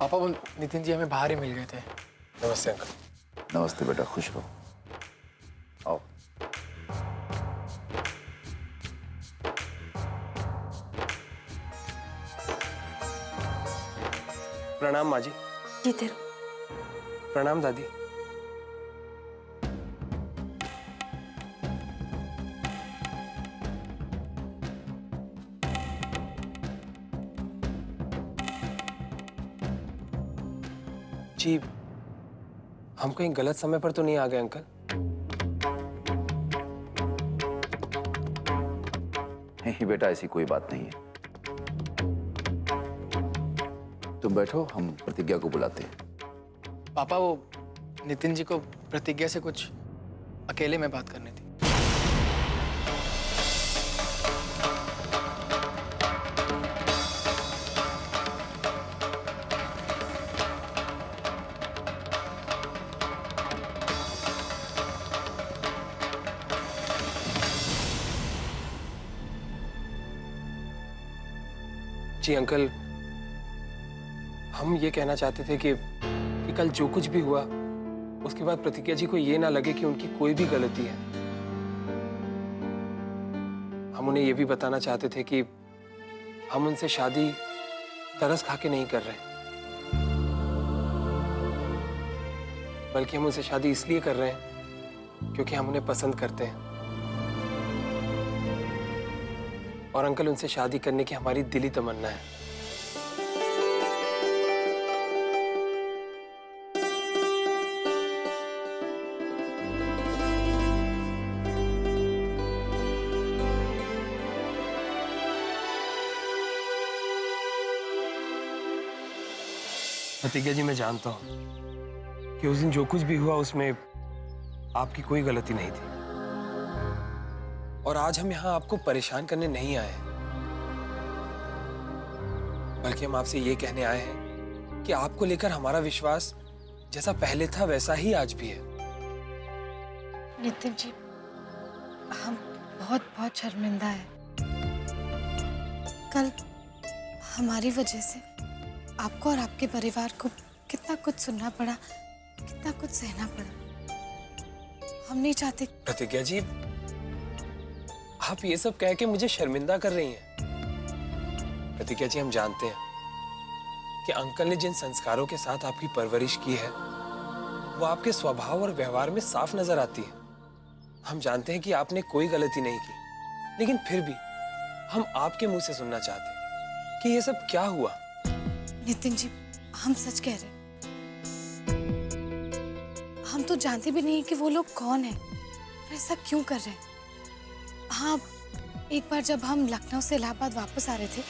पापा वो नितिन जी हमें बाहर ही मिल गए थे। नमस्ते अंकल। नमस्ते बेटा, खुश रहो। आओ। प्रणाम माँ जी। जीते प्रणाम दादी। जी, हम कहीं गलत समय पर तो नहीं आ गए अंकल? नहीं बेटा, ऐसी कोई बात नहीं है। तुम बैठो, हम प्रतिज्ञा को बुलाते हैं। पापा वो नितिन जी को प्रतिज्ञा से कुछ अकेले में बात करनी थी। जी अंकल, हम ये कहना चाहते थे कि कल जो कुछ भी हुआ उसके बाद प्रतिज्ञा जी को ये ना लगे कि उनकी कोई भी गलती है। हम उन्हें ये भी बताना चाहते थे कि हम उनसे शादी तरस खा के नहीं कर रहे, बल्कि हम उनसे शादी इसलिए कर रहे हैं क्योंकि हम उन्हें पसंद करते हैं। और अंकल, उनसे शादी करने की हमारी दिली तमन्ना है। प्रतिज्ञा जी, मैं जानता हूं कि उस दिन जो कुछ भी हुआ उसमें आपकी कोई गलती नहीं थी, और आज हम यहां आपको परेशान करने नहीं आए हैं, बल्कि हम आपसे ये कहने आए हैं कि आपको लेकर हमारा विश्वास जैसा पहले था वैसा ही आज भी है। नितिन जी, हम बहुत बहुत शर्मिंदा हैं। कल हमारी वजह से आपको और आपके परिवार को कितना कुछ सुनना पड़ा, कितना कुछ सहना पड़ा। हम नहीं चाहते। प्रतिज्ञा जी, आप ये सब कह के मुझे शर्मिंदा कर रही हैं। प्रतिज्ञा जी, हम जानते हैं कि अंकल ने जिन संस्कारों के साथ आपकी परवरिश की है वो आपके स्वभाव और व्यवहार में साफ नजर आती है। हम जानते हैं कि आपने कोई गलती नहीं की, लेकिन फिर भी हम आपके मुंह से सुनना चाहते हैं कि ये सब क्या हुआ। नितिन जी, हम सच कह रहे हैं। हम तो जानते भी नहीं कि वो लोग कौन हैं और ऐसा क्यों कर रहे हैं। हाँ, एक बार जब हम लखनऊ से इलाहाबाद वापस आ रहे थे,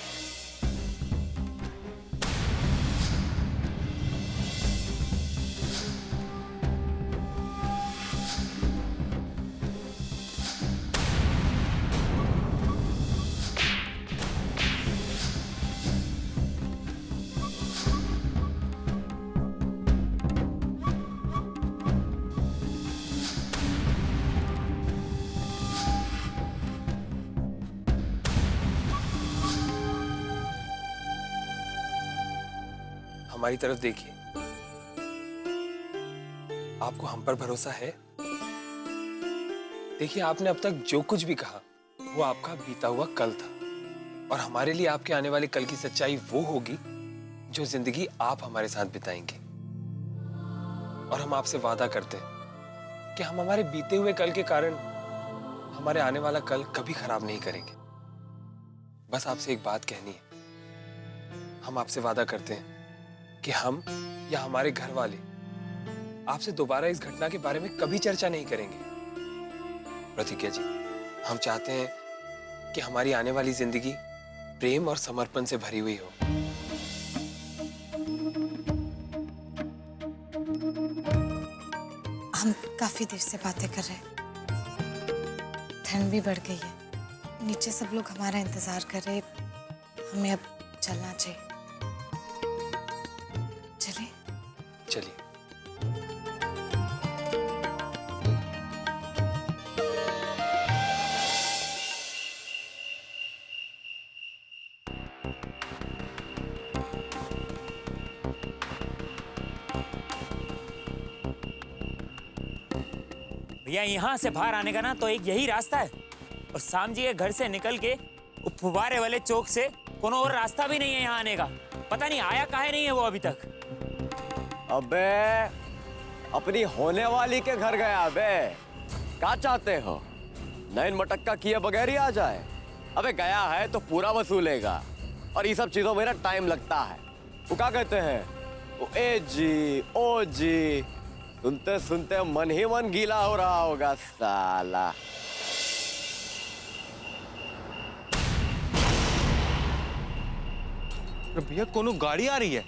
हमारी तरफ देखिए। आपको हम पर भरोसा है? देखिए, आपने अब तक जो कुछ भी कहा वो आपका बीता हुआ कल था, और हमारे लिए आपके आने वाले कल की सच्चाई वो होगी जो जिंदगी आप हमारे साथ बिताएंगे। और हम आपसे वादा करते हैं कि हम हमारे बीते हुए कल के कारण हमारे आने वाला कल कभी खराब नहीं करेंगे। बस आपसे एक बात कहनी है। हम आपसे वादा करते हैं कि हम या हमारे घर वाले आपसे दोबारा इस घटना के बारे में कभी चर्चा नहीं करेंगे। प्रतिज्ञा जी, हम चाहते हैं कि हमारी आने वाली जिंदगी प्रेम और समर्पण से भरी हुई हो। हम काफी देर से बातें कर रहे हैं। ठंड भी बढ़ गई है, नीचे सब लोग हमारा इंतजार कर रहे हैं। हमें अब चलना चाहिए। चलिए। चलिए। भैया यहाँ से बाहर आने का ना तो एक यही रास्ता है, और शाम जी के घर से निकल के वो फुवारे वाले चौक से कोनो और रास्ता भी नहीं है यहाँ आने का। पता नहीं आया काहे नहीं है वो अभी तक। अबे अपनी होने वाली के घर गया। अबे क्या चाहते हो, नैन मटक्का किए बगैर ही आ जाए? अबे गया है तो पूरा वसूलेगा, और ये सब चीजों में ना टाइम लगता है। वो क्या कहते हैं, वो ए जी ओ जी, सुनते सुनते मन ही मन गीला हो रहा होगा साला। अरे भैया कोनो गाड़ी आ रही है।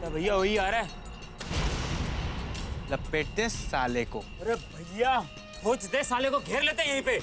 तो भैया वही आ रहा है। लपेटते हैं साले को। अरे भैया खोज दे, साले को घेर लेते हैं यहीं पे।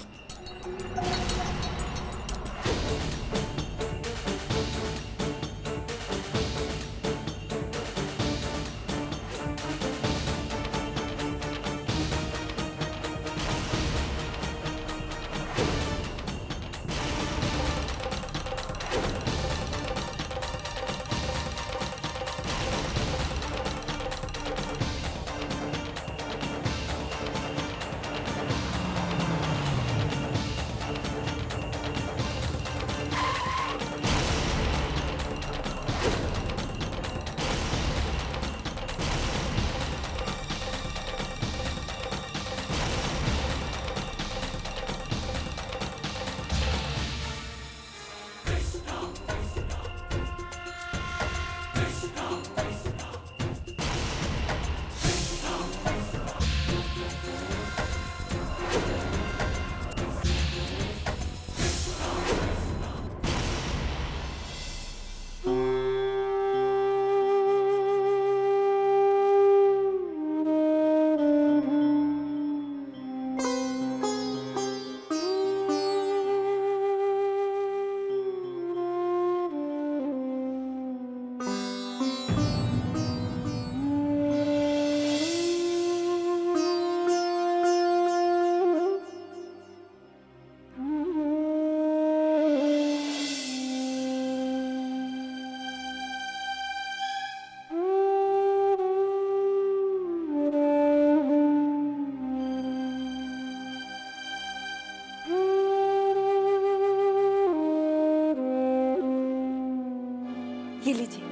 ये लीजिए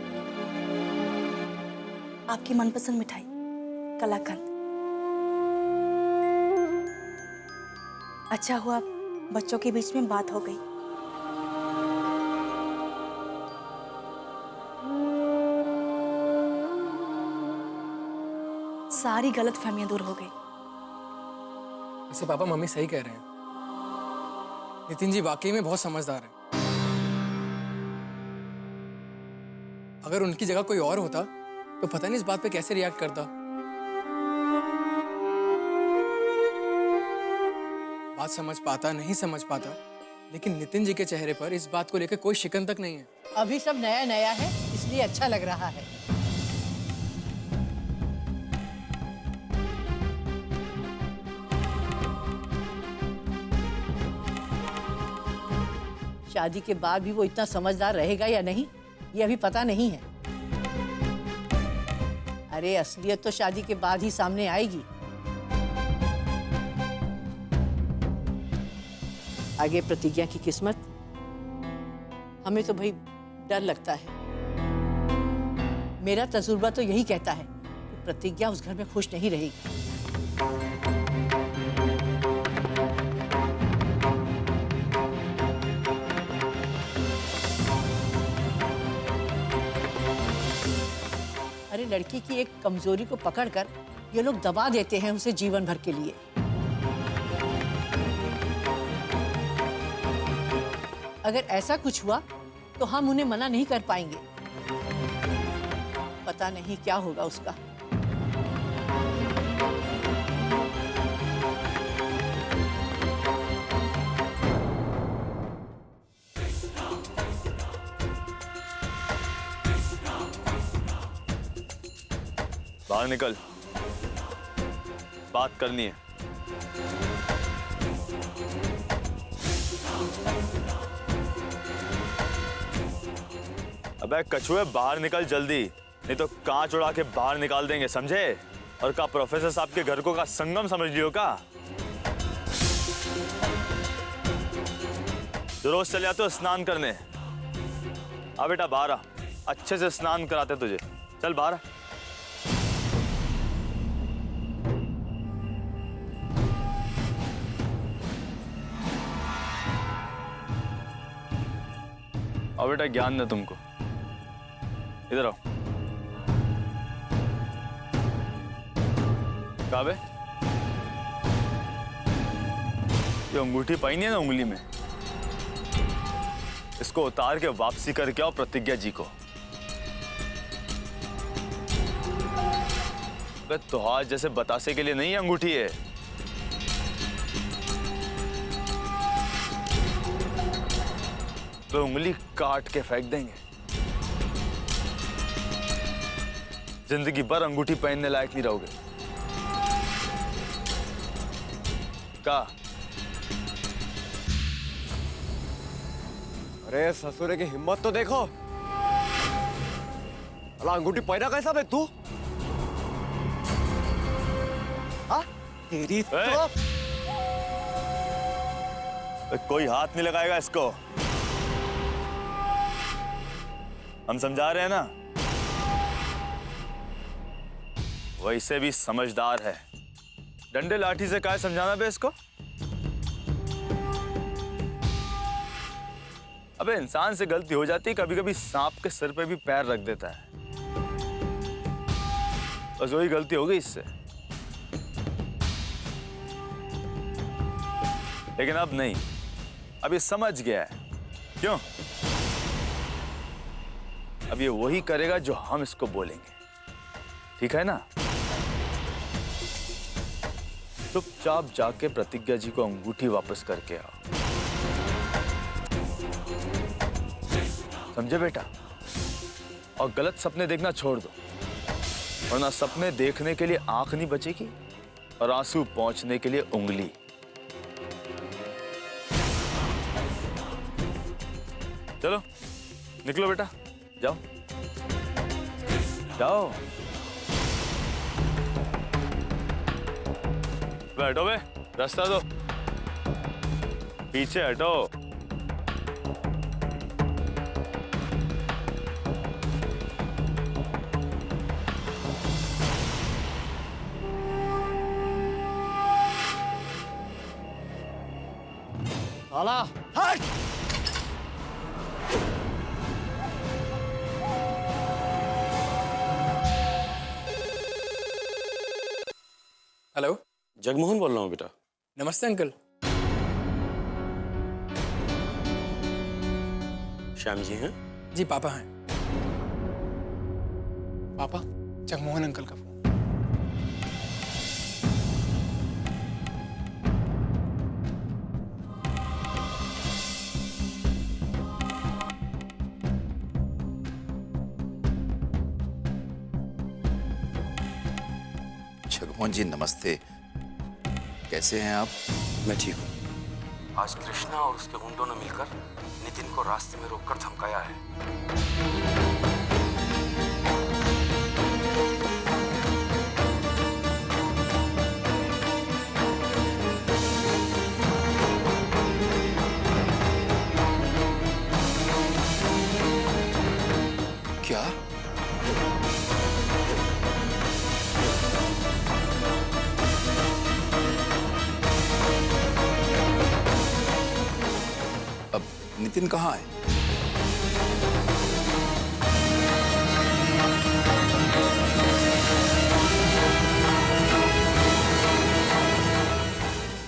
आपकी मनपसंद मिठाई कलाकंद। अच्छा हुआ बच्चों के बीच में बात हो गई। सारी गलतफहमियां दूर हो गई। वैसे पापा मम्मी सही कह रहे हैं, नितिन जी वाकई में बहुत समझदार है। अगर उनकी जगह कोई और होता तो पता नहीं इस बात पे कैसे रिएक्ट करता। बात समझ पाता नहीं समझ पाता, लेकिन नितिन जी के चेहरे पर इस बात को लेकर कोई शिकन तक नहीं है। अभी सब नया नया है इसलिए अच्छा लग रहा है। शादी के बाद भी वो इतना समझदार रहेगा या नहीं, ये अभी पता नहीं है। अरे असलियत तो शादी के बाद ही सामने आएगी। आगे प्रतिज्ञा की किस्मत, हमें तो भाई डर लगता है। मेरा तजुर्बा तो यही कहता है कि प्रतिज्ञा उस घर में खुश नहीं रहेगी। अरे लड़की की एक कमजोरी को पकड़कर ये लोग दबा देते हैं उसे जीवन भर के लिए। अगर ऐसा कुछ हुआ तो हम उन्हें मना नहीं कर पाएंगे। पता नहीं क्या होगा उसका। बाहर निकल, बात करनी है। अबे कछुए बाहर निकल जल्दी, नहीं तो कांच उड़ा के बाहर निकाल देंगे, समझे? और का प्रोफेसर साहब के घर को का संगम समझ लियो का? जो रोज चले जाते हो स्नान करने। आ बेटा बाहर आ, अच्छे से स्नान कराते तुझे। चल बाहर आ। आओ बेटा, ज्ञान दे तुमको। इधर आओ। कहाँ बे? ये अंगूठी पहनी है ना उंगली में, इसको उतार के वापसी करके आओ प्रतिज्ञा जी को। तुहार जैसे बतासे के लिए नहीं अंगूठी है। तो उंगली काट के फेंक देंगे। जिंदगी भर अंगूठी पहनने लायक नहीं रहोगे। का? अरे ससुरे की हिम्मत तो देखो। अला अंगूठी पहना कैसा बे तू? हाँ? तेरी तो कोई हाथ नहीं लगाएगा इसको, हम समझा रहे हैं ना। वैसे भी समझदार है, डंडे लाठी से क्या समझाना बे इसको? अबे इंसान से गलती हो जाती है, कभी कभी सांप के सिर पे भी पैर रख देता है। बस वही गलती हो गई इससे। लेकिन अब नहीं, अब ये समझ गया है। क्यों? अब ये वही करेगा जो हम इसको बोलेंगे, ठीक है ना? चुपचाप जाके प्रतिज्ञा जी को अंगूठी वापस करके आओ, समझे बेटा? और गलत सपने देखना छोड़ दो, वरना सपने देखने के लिए आंख नहीं बचेगी और आंसू पहुंचने के लिए उंगली। चलो निकलो बेटा, जाओ जाओ। बैठो बे, रास्ता दो, पीछे हटो। साला हट! हेलो, जगमोहन बोल रहा हूँ बेटा। नमस्ते अंकल। श्याम जी हैं? जी पापा हैं। पापा, जगमोहन अंकल का फोन। जगमोहन जी नमस्ते, कैसे हैं आप? मैं ठीक हूँ। आज कृष्णा और उसके गुंडों ने मिलकर नितिन को रास्ते में रोककर धमकाया है। क्या? अब नितिन कहाँ है?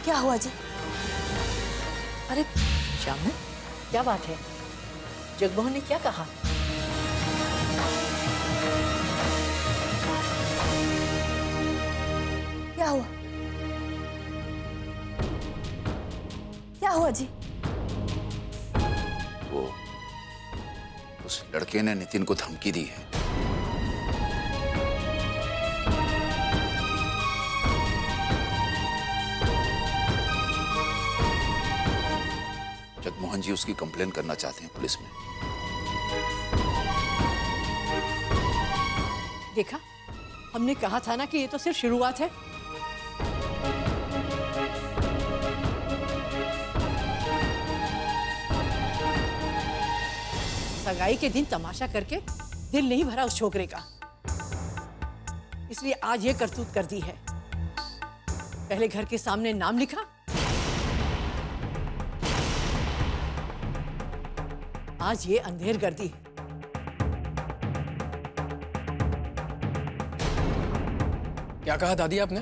क्या हुआ जी? अरे श्याम, क्या बात है? जगमोहन ने क्या कहा? क्या हुआ? क्या हुआ जी? वो उस लड़के ने नितिन को धमकी दी है। जगमोहन जी उसकी कंप्लेन करना चाहते हैं पुलिस में। देखा, हमने कहा था ना कि ये तो सिर्फ शुरुआत है। सगाई के दिन तमाशा करके दिल नहीं भरा उस छोकरे का, इसलिए आज ये करतूत कर दी है। पहले घर के सामने नाम लिखा, आज ये अंधेर गर्दी। क्या कहा दादी आपने?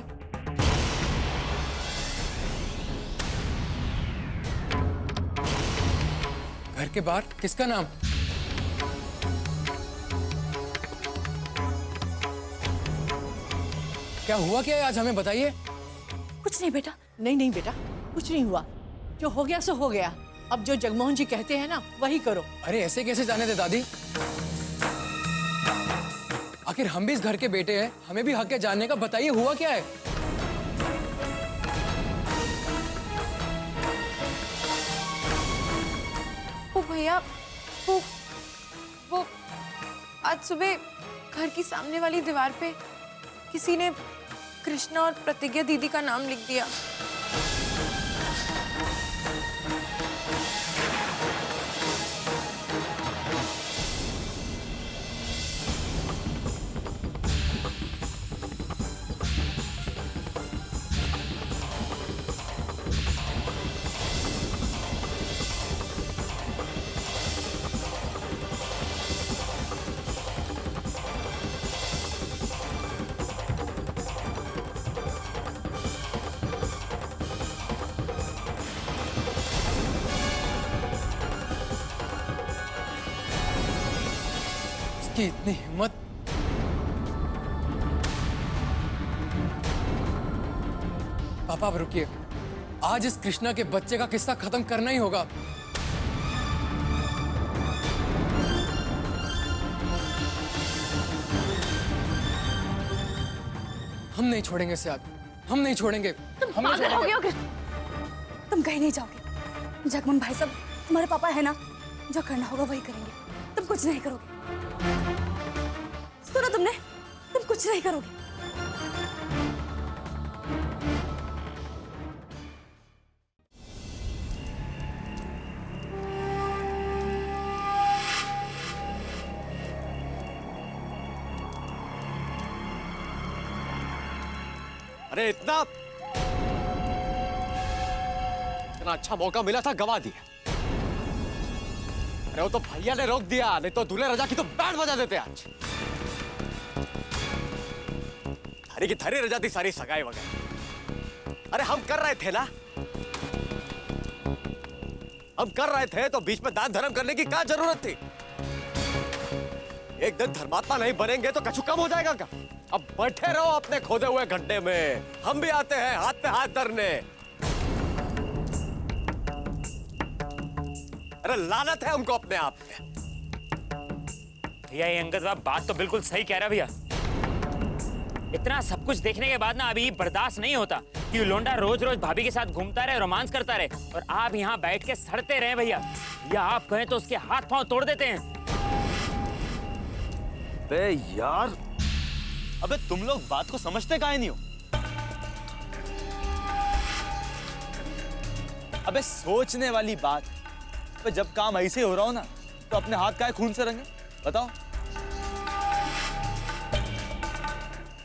घर के बाहर किसका नाम? क्या हुआ क्या है आज, हमें बताइए। कुछ नहीं बेटा। नहीं नहीं बेटा, कुछ नहीं हुआ। जो हो गया सो हो गया। अब जो जगमोहन जी कहते हैं ना वही करो। अरे ऐसे कैसे जाने दे दादी? आखिर हम भी इस घर के बेटे हैं, हमें भी हक है जानने का। बताइए हुआ क्या है? वो भैया, वो आज सुबह घर की सामने वाली दीवार पे किसी ने कृष्णा और प्रतिज्ञा दीदी का नाम लिख दिया। की इतनी हिम्मत। पापा आप रुकिए, आज इस कृष्णा के बच्चे का किस्सा खत्म करना ही होगा। हम नहीं छोड़ेंगे इसे, आज हम नहीं छोड़ेंगे। तुम पागल हो गए हो कृष्ण? तुम कहीं नहीं जाओगे। जगमोहन भाई साहब तुम्हारे पापा है ना, जो करना होगा वही करेंगे। तुम कुछ नहीं करोगे। सुनो तुमने, तुम कुछ नहीं करोगे। अरे इतना अच्छा मौका मिला था, गवा दिया। अरे वो तो भैया ने रोक दिया, नहीं तो दूल्हे राजा की तो बैंड बजा देते आज। थारी की थारी रजा थी सारी सगाई वगैरह। अरे हम कर रहे थे ना, हम कर रहे थे तो बीच में दान धर्म करने की क्या जरूरत थी? एक दिन धर्मात्मा नहीं बनेंगे तो कछु कम हो जाएगा क्या? अब बैठे रहो अपने खोदे हुए गड्ढे में, हम भी आते हैं हाथ पे हाथ धरने। अरे लानत है हमको अपने आप पे। भैया ये अंगद बात तो बिल्कुल सही कह रहा भैया। इतना सब कुछ देखने के बाद ना अभी बर्दाश्त नहीं होता कि लोंडा रोज रोज भाभी के साथ घूमता रहे, रोमांस करता रहे, और आप यहाँ बैठ के सड़ते रहे भैया। या आप कहें तो उसके हाथ पांव तोड़ देते हैं। बे यार, अबे तुम लोग बात को समझते काहे नहीं हो? अबे सोचने वाली बात। अबे जब काम ऐसे हो रहा हो ना, तो अपने हाथ काहे खून से रंगे? बताओ।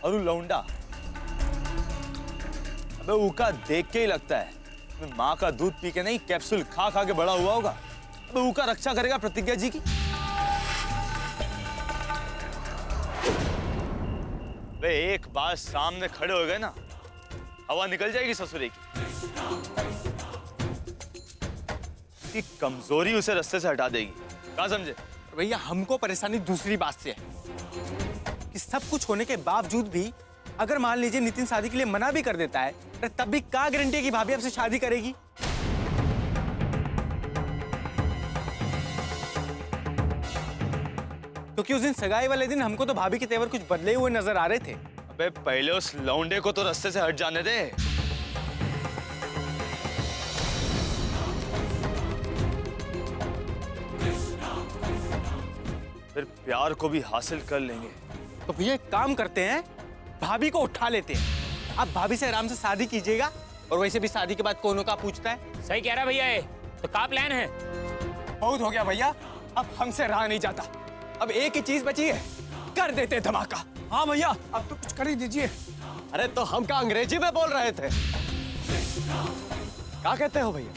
और वो लौंडा, अबे ऊका देख के ही लगता है माँ का दूध पी के नहीं, कैप्सूल खा खा के बड़ा हुआ होगा। अबे ऊका रक्षा करेगा प्रतिज्ञा जी की? वे एक बार सामने खड़े हो गए ना, हवा निकल जाएगी ससुरे की कमजोरी उसे रास्ते से हटा देगी। कहाँ समझे? भैया हमको परेशानी दूसरी बात से है कि सब कुछ होने के बावजूद भी अगर मान लीजिए नितिन शादी के लिए मना भी कर देता है, तब भी क्या गारंटी है कि भाभी आपसे शादी करेगी? क्योंकि उस दिन सगाई वाले दिन हमको तो भाभी के तेवर कुछ बदले हुए नजर आ रहे थे। अबे पहले उस लौंडे को तो रास्ते से हट जाने दे। फिर प्यार को भी हासिल कर लेंगे। तो भैया एक काम करते हैं, भाभी को उठा लेते हैं। आप भाभी से आराम से शादी कीजिएगा, और वैसे भी शादी के बाद कौन का पूछता है। सही कह रहा भैया ये। तो क्या प्लान है? बहुत हो गया भैया, अब हमसे रहा नहीं जाता। अब एक ही चीज बची है, कर देते हैं धमाका। हाँ भैया, अब तो कुछ कर ही दीजिए। अरे तो हम क्या अंग्रेजी में बोल रहे थे? क्या कहते हो भैया?